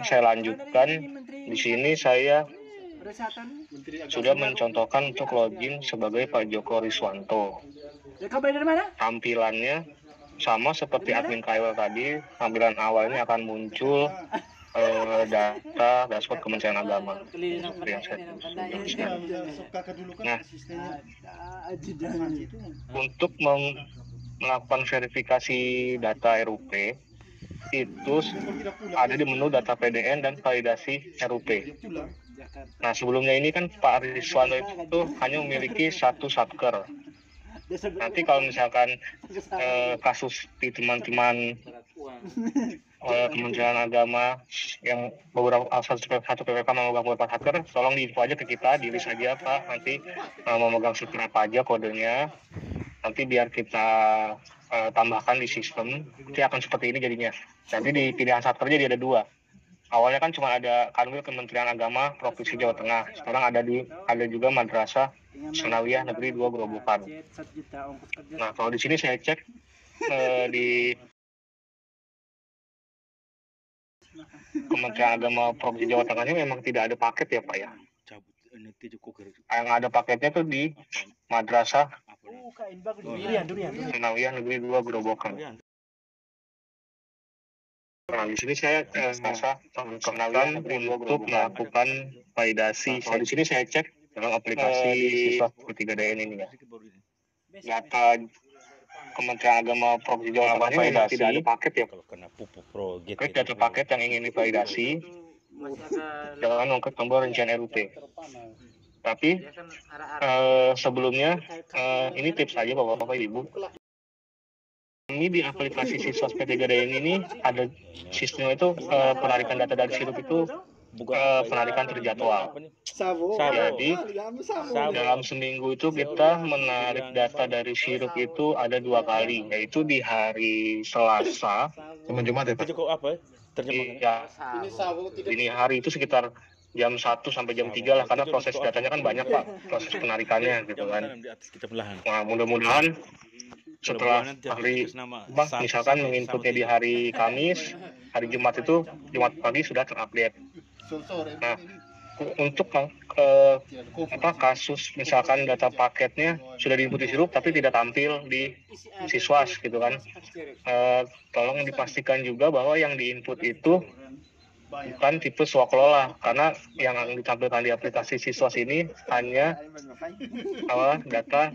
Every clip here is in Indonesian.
Saya lanjutkan. Di sini saya sudah mencontohkan untuk login sebagai Pak Joko Riswanto. Tampilannya sama seperti admin KWL tadi. Tampilan awalnya akan muncul data dashboard Kementerian Agama. Nah, untuk melakukan verifikasi data RUP itu ada di menu data PDN dan validasi RUP. Nah, sebelumnya ini kan Pak Riswanto itu hanya memiliki satu satker. Nanti kalau misalkan kasus di teman-teman Kementerian Agama yang beberapa satu PPK memegang beberapa satker, tolong diinfo aja ke kita, di list aja Pak, nanti memegang satker apa aja kodenya, nanti biar kita tambahkan di sistem, nanti akan seperti ini jadinya. Nanti di pilihan satkernya dia ada dua. Awalnya kan cuma ada Kanwil Kementerian Agama Provinsi Jawa Tengah. Sekarang ada juga Madrasah Sanawiyah Negeri 2 Grobogan. Nah, kalau di sini saya cek di Kementerian Agama Provinsi Jawa Tengahnya memang tidak ada paket ya Pak ya. Yang ada paketnya tuh di Madrasah Sanawiyah Negeri 2 Grobogan. Nah, di sini saya merasa mengenalkan untuk melakukan validasi. Nah, di sini saya cek dalam aplikasi siswa 3DN ini ya. Data Kementerian Agama Provinsi Jawa Tengah memang tidak ada paket ya. Klik data paket yang ingin divalidasi, jangan ungkit tombol rincian RUP. Tapi sebelumnya ini tips aja Bapak-Bapak Ibu. Ini di aplikasi siswa P3DN ini ada sistemnya itu penarikan data dari sirup itu penarikan terjadwal. Jadi dalam seminggu itu kita menarik data dari sirup itu ada 2 kali, yaitu di hari Selasa sama Jumat ya Pak? Iya, dini hari itu sekitar jam 1 sampai jam 3 lah, karena proses datanya kan banyak Pak, proses penarikannya gitu kan. Nah, mudah-mudahan setelah hari misalkan menginputnya di hari Kamis, hari Jumat itu Jumat pagi sudah terupdate. Nah, untuk kasus misalkan data paketnya sudah diinput di sirup tapi tidak tampil di Siswas gitu kan, tolong dipastikan juga bahwa yang diinput itu bukan tipe swaklola, karena yang ditampilkan di aplikasi Siswas ini hanya data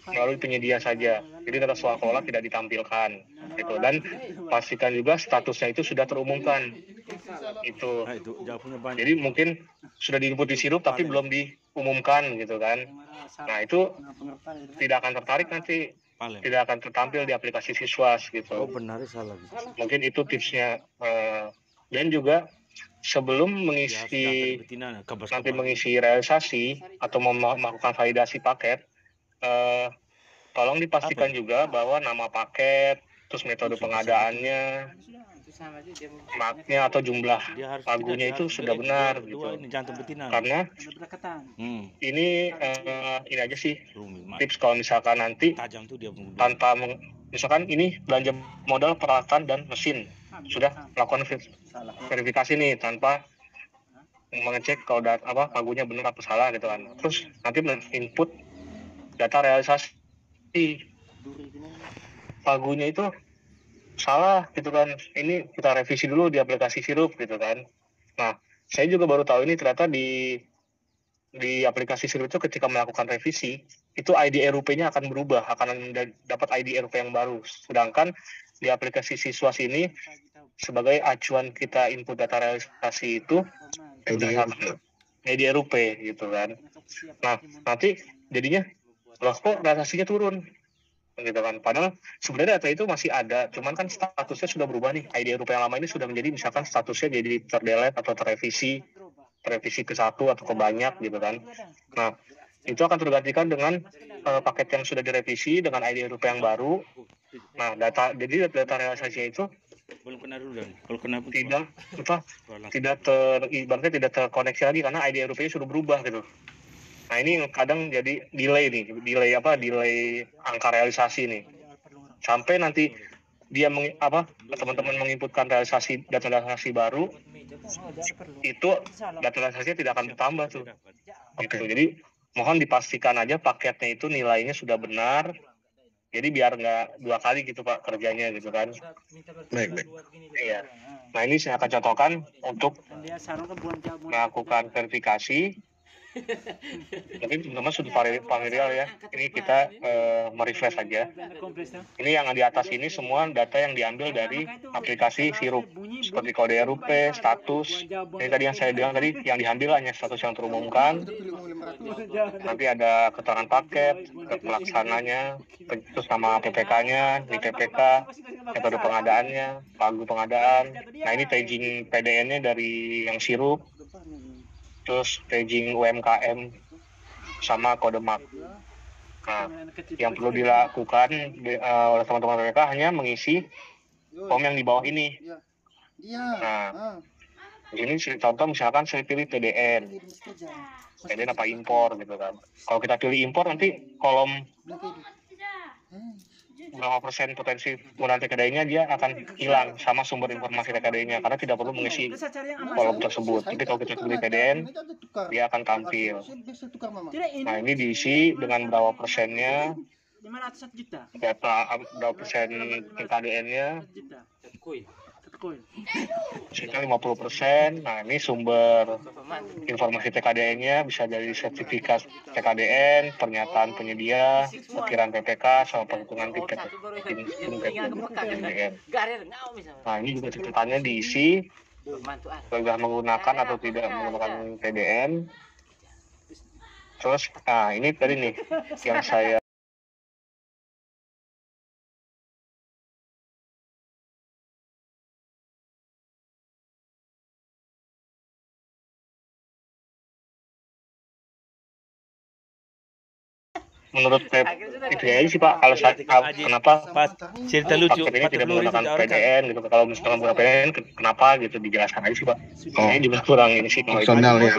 melalui penyedia saja, jadi data swaklola tidak ditampilkan gitu. Dan pastikan juga statusnya itu sudah terumumkan itu. Jadi mungkin sudah diinput di sirup tapi belum diumumkan gitu kan. Nah, itu tidak akan tertarik nanti, tidak akan tertampil di aplikasi Siswas gitu. Oh, benar, salah. Mungkin itu tipsnya. Dan juga sebelum mengisi realisasi atau melakukan validasi paket, tolong dipastikan juga bahwa nama paket, terus metode pengadaannya, marknya atau jumlah pagunya itu sudah benar gitu. Karena ini aja sih tips kalau misalkan nanti tanpa misalkan ini belanja modal, peralatan dan mesin, sudah melakukan verifikasi nih tanpa mengecek kalau pagunya benar apa salah gitu kan. Terus nanti input data realisasi, pagunya itu salah gitu kan. Ini kita revisi dulu di aplikasi sirup gitu kan. Nah, saya juga baru tahu ini ternyata di aplikasi sirup itu ketika melakukan revisi itu ID RUP-nya akan berubah, akan dapat ID RUP yang baru. Sedangkan di aplikasi Siswas ini sebagai acuan kita input data realisasi itu ID RUP gitu kan. Nah, nanti jadinya loh kok realisasinya turun gitu kan. Padahal sebenarnya data itu masih ada, cuman kan statusnya sudah berubah nih. ID RUP yang lama ini sudah menjadi misalkan statusnya jadi terdelete atau terrevisi ke satu atau ke banyak gitu kan. Nah, itu akan tergantikan dengan paket yang sudah direvisi dengan ID RUP yang baru. Nah, data realisasinya itu tidak terkoneksi lagi karena ID RUP-nya sudah berubah gitu. Nah, ini kadang jadi delay angka realisasi nih. Sampai nanti dia teman-teman menginputkan data realisasi baru, itu data realisasinya tidak akan bertambah tuh. Gitu. Jadi mohon dipastikan aja paketnya itu nilainya sudah benar. Jadi biar nggak 2 kali gitu Pak kerjanya gitu kan. Baik. Iya. Nah ini saya akan contohkan untuk melakukan verifikasi. Mungkin teman-teman sudah familiar ya. Ini kita merefresh saja. Ini yang di atas ini semua data yang diambil dari aplikasi Sirup, seperti kode RUP, status. Ini tadi yang saya bilang tadi, yang diambil hanya status yang terumumkan. Nanti ada keterangan paket, pelaksananya, terus nama PPK-nya, ini PPK, metode pengadaannya, pagu pengadaan. Nah ini tagging PDN-nya dari yang Sirup. Terus tagging UMKM sama kode MAK. Nah, yang perlu dilakukan oleh teman-teman mereka hanya mengisi form yang di bawah ini. Nah, ini contoh misalkan saya pilih PDN apa impor gitu kan. Kalau kita pilih impor nanti kolom berapa persen potensi penggunaan TKD-nya dia akan hilang sama sumber informasi TKD-nya karena tidak perlu mengisi kolom tersebut. Tapi kalau kita pilih PDN, dia akan tampil. Nah ini diisi dengan berapa persennya, data berapa persen TKDN-nya, sekitar 50%. Nah ini sumber informasi TKDN-nya bisa dari sertifikat TKDN, pernyataan penyedia, perkiraan PPK, sama perhitungan tiket TKDN. Nah ini juga catatannya diisi, sudah menggunakan atau tidak menggunakan PDN. Terus, nah ini tadi nih yang saya menurut itu aja sih Pak. Kalau kenapa cerita lucu paket ini tidak menggunakan PDN gitu, kalau misalkan menggunakan PDN kenapa gitu, dijelaskan aja sih Pak. Ini juga kurang ini sih personal ya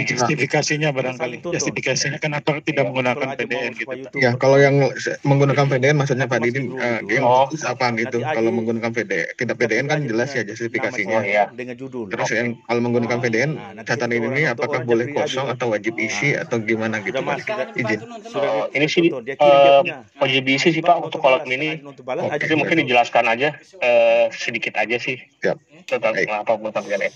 justifikasinya barangkali, justifikasinya kenapa tidak menggunakan PDN gitu Pak. Ya kalau yang menggunakan PDN maksudnya Pak Didi apa gitu. Kalau menggunakan PDN tidak PDN kan jelas ya justifikasinya. Dengan judul. Terus yang kalau menggunakan PDN catatan ini apakah boleh kosong atau wajib isi atau gimana gitu Pak? Izin. Ini sih wajib diisi sih Pak untuk kolom ini. Tapi mungkin dijelaskan aja sedikit aja sih. Siap. Tentang kenapa menggunakan PDN.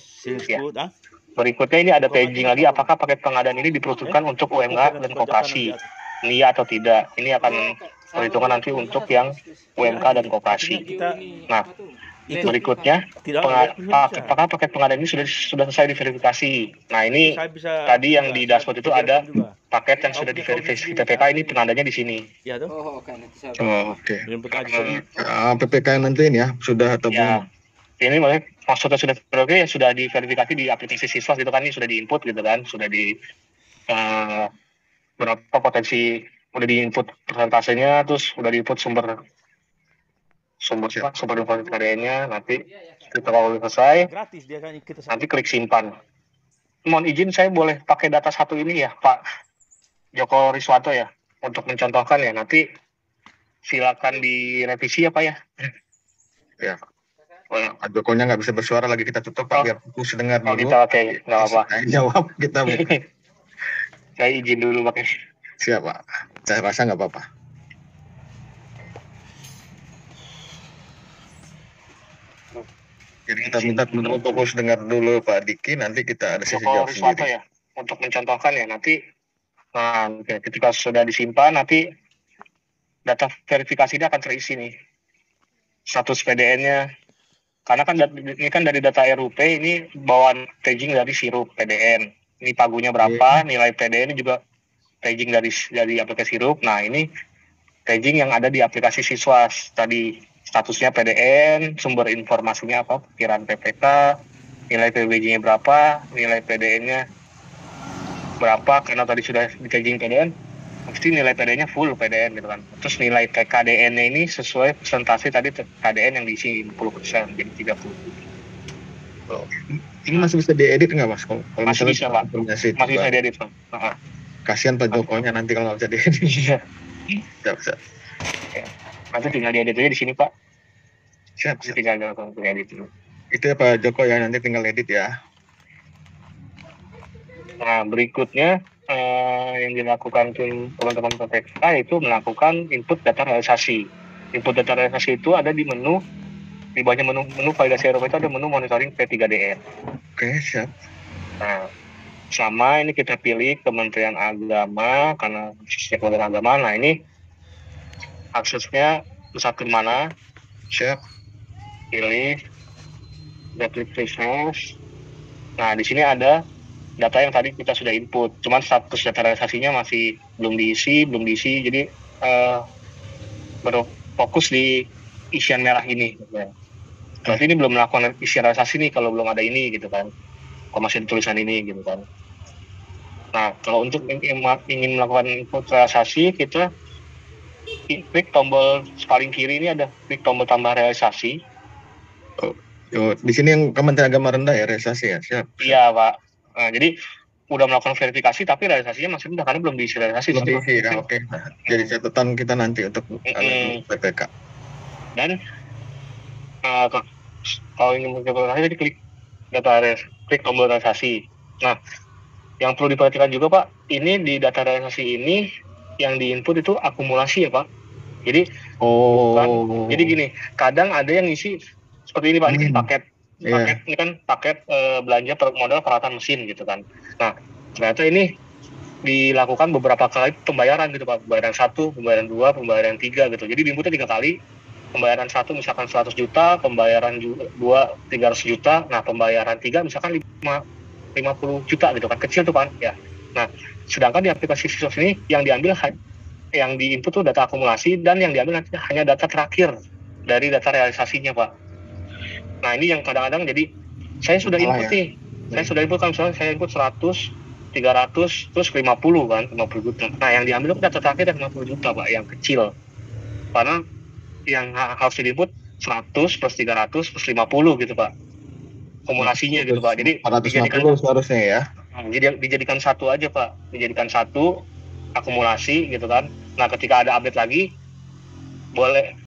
Ya. Berikutnya ini ada tagging lagi, apakah paket pengadaan ini diperuntukkan untuk UMK dan koperasi? Iya atau tidak? Ini akan perhitungan nanti untuk yang UMK dan koperasi. Nah, berikutnya apakah paket pengadaan ini sudah selesai diverifikasi? Nah ini tadi yang di dashboard itu ada paket yang sudah diverifikasi PPK, ini penandanya di sini. Oke. PPK yang nanti ini ya sudah atau belum? Ini maksudnya sudah ya sudah diverifikasi di aplikasi siswa gitu kan, ini sudah diinput gitu kan, sudah di berapa potensi udah diinput persentasenya, terus udah diinput sumber informasi karyanya. Nanti kita kalau selesai nanti klik simpan. Mohon izin saya boleh pakai data satu ini ya Pak Joko Riswanto ya untuk mencontohkan ya, nanti silakan direvisi ya Pak ya. Ya. Pak Jokonya nggak bisa bersuara lagi, kita tutup Pak biar fokus dengar dulu. Kita pakai nggak apa-apa. Jawab kita. Saya izin dulu pakai. Siap Pak. Saya rasa nggak apa-apa. Jadi kita minta teman-teman fokus dengar dulu Pak Diki, nanti kita ada sesi jawab sendiri. Ya, untuk mencontohkan ya nanti. Nah, ketika sudah disimpan nanti data verifikasinya akan terisi nih. Status PDN-nya. Karena kan ini kan dari data RUP, ini bawaan tagging dari Sirup PDN. Ini pagunya berapa, nilai PDN ini juga tagging dari aplikasi Sirup. Nah, ini tagging yang ada di aplikasi siswa. Tadi statusnya PDN, sumber informasinya apa, perkiraan PPK, nilai PBJ-nya berapa, nilai PDN-nya berapa, karena tadi sudah di tagging PDN, pasti nilai PDN-nya full PDN gitu kan. Terus nilai TKDN-nya ini sesuai presentasi tadi TKDN yang diisi 50%, jadi 30%. Oh. Ini masih bisa diedit nggak Mas? Kalau masih bisa Pak, masih bisa diedit Pak. Kasihan Pak Jokonya nanti kalau nggak bisa diedit. Bisa. Nanti tinggal diedit aja di sini Pak. Siap. Tinggal dilakukan edit dulu. Itu ya Pak Joko ya, nanti tinggal edit ya. Nah, berikutnya yang dilakukan tim teman-teman PPK itu melakukan input data realisasi. Input data realisasi itu ada di menu, di bawahnya menu validasi Eropa itu ada menu monitoring P3DN. Oke, siap. Nah, sama ini kita pilih Kementerian Agama karena aksesnya Kementerian Agama. Nah, ini aksesnya pusat ke mana? Siap. Pilih, klik refresh. Nah, di sini ada data yang tadi kita sudah input, cuman status data realisasinya masih belum diisi, jadi baru fokus di isian merah ini. Berarti ini belum melakukan isian realisasi nih kalau belum ada ini gitu kan, kalau masih ada tulisan ini gitu kan. Nah, kalau untuk ingin melakukan input realisasi, kita klik tombol paling kiri ini ada klik tombol tambah realisasi. Di sini yang Kementerian Agama rendah ya realisasi ya, siap. Iya Pak. Nah, jadi udah melakukan verifikasi tapi realisasinya masih rendah karena belum diisi realisasi. Belum diisi ya, oke. Jadi catatan kita nanti untuk PPK. Dan kalau ingin mencoba realisasi, jadi klik tombol realisasi. Nah, yang perlu diperhatikan juga Pak, ini di data realisasi ini yang diinput itu akumulasi ya Pak. Jadi jadi gini, kadang ada yang isi seperti ini Pak, ini paket ini kan paket belanja modal peralatan mesin gitu kan. Nah, ternyata ini dilakukan beberapa kali pembayaran gitu Pak, pembayaran 1, pembayaran 2, pembayaran 3 gitu. Jadi diinputnya 3 kali. Pembayaran 1 misalkan 100 juta, pembayaran 2 300 juta, nah pembayaran 3 misalkan 50 juta gitu kan, kecil tuh kan ya. Nah, sedangkan di aplikasi Sisos ini yang diambil yang diinput tuh data akumulasi dan yang diambil nanti hanya data terakhir dari data realisasinya Pak. Nah, ini yang kadang-kadang jadi saya sudah input nih. Saya sudah input kan, misalnya saya input 100, 300, terus 50 kan, 50 juta. Nah, yang diambil itu data terakhir dan 50 juta Pak, yang kecil. Karena yang harus diinput 100 plus 300 plus 50 gitu Pak. Akumulasinya gitu Pak. Jadi 450 seharusnya ya. Jadi dijadikan satu aja Pak. Dijadikan satu akumulasi gitu kan. Nah, ketika ada update lagi boleh